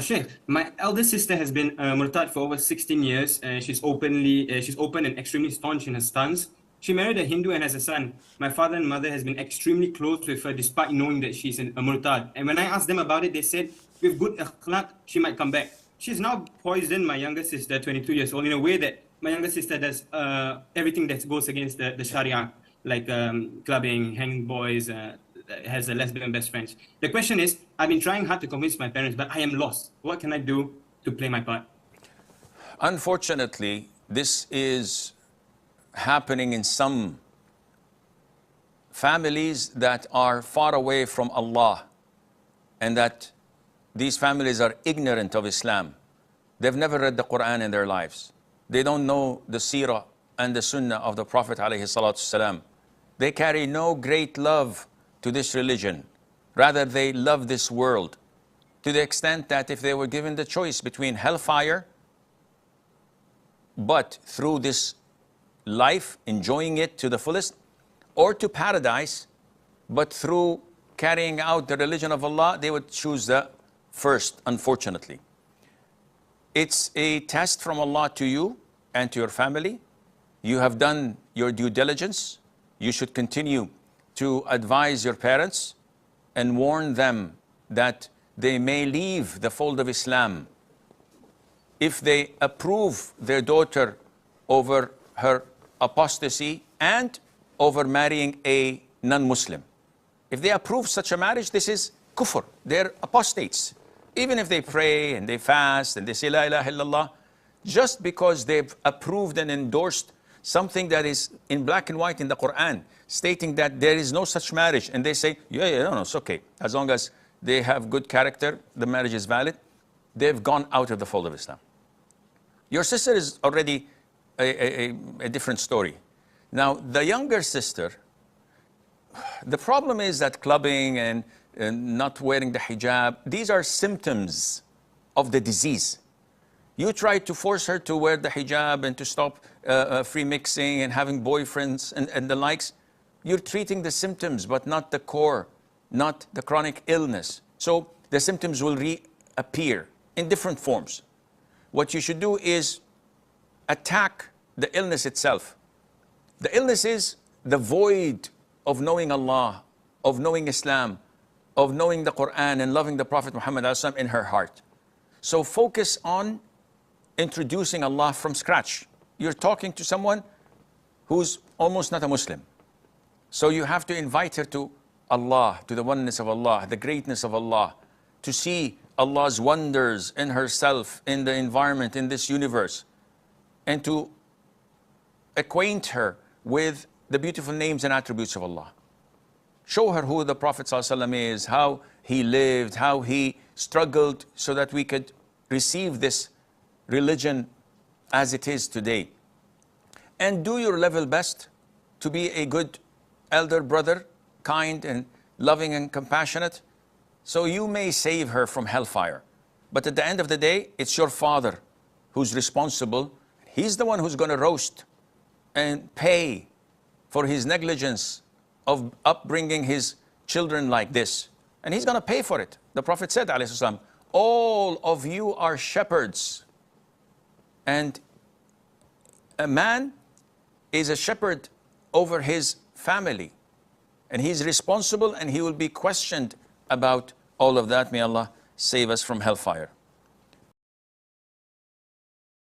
Sheikh, my elder sister has been murtad for over 16 years. She's open and extremely staunch in her stance. She married a Hindu and has a son. My father and mother has been extremely close with her despite knowing that she's a murtad. And when I asked them about it, they said with good akhlaq, she might come back. She's now poisoned my younger sister, 22 years old, in a way that my younger sister does everything that goes against the Sharia, like clubbing, hanging boys, has a lesbian best friends. The question is, I've been trying hard to convince my parents, but I am lost. What can I do to play my part? Unfortunately, this is happening in some families that are far away from Allah, and that these families are ignorant of Islam. They've never read the Quran in their lives. They don't know the seerah and the sunnah of the Prophet ﷺ. They carry no great love to this religion. Rather, they love this world, to the extent that if they were given the choice between hellfire, but through this life, enjoying it to the fullest, or to paradise, but through carrying out the religion of Allah, they would choose the first, unfortunately. It's a test from Allah to you and to your family. You have done your due diligence. You should continue to advise your parents and warn them that they may leave the fold of Islam if they approve their daughter over her apostasy and over marrying a non-Muslim. If they approve such a marriage, this is kufr. They're apostates. Even if they pray and they fast and they say La ilaha illallah, just because they've approved and endorsed something that is in black and white in the Quran, stating that there is no such marriage, and they say, no, it's okay. As long as they have good character, the marriage is valid. They've gone out of the fold of Islam. Your sister is already a different story. Now, the younger sister, the problem is that clubbing and not wearing the hijab, these are symptoms of the disease. You try to force her to wear the hijab and to stop free mixing and having boyfriends and the likes. You're treating the symptoms, but not the core, not the chronic illness. So the symptoms will reappear in different forms. What you should do is attack the illness itself. The illness is the void of knowing Allah, of knowing Islam, of knowing the Quran and loving the Prophet Muhammad in her heart. So focus on introducing Allah from scratch. You're talking to someone who's almost not a Muslim. So you have to invite her to Allah, to the oneness of Allah, the greatness of Allah, to see Allah's wonders in herself, in the environment, in this universe, and to acquaint her with the beautiful names and attributes of Allah. Show her who the Prophet ﷺ is, how he lived, how he struggled so that we could receive this religion as it is today. And do your level best to be a good elder brother, kind and loving and compassionate, so you may save her from hellfire. But at the end of the day, it's your father who's responsible. He's the one who's going to roast and pay for his negligence of upbringing his children like this. And he's going to pay for it. The Prophet said, ﷺ, all of you are shepherds. And a man is a shepherd over his family. And he's responsible and he will be questioned about all of that. May Allah save us from hellfire.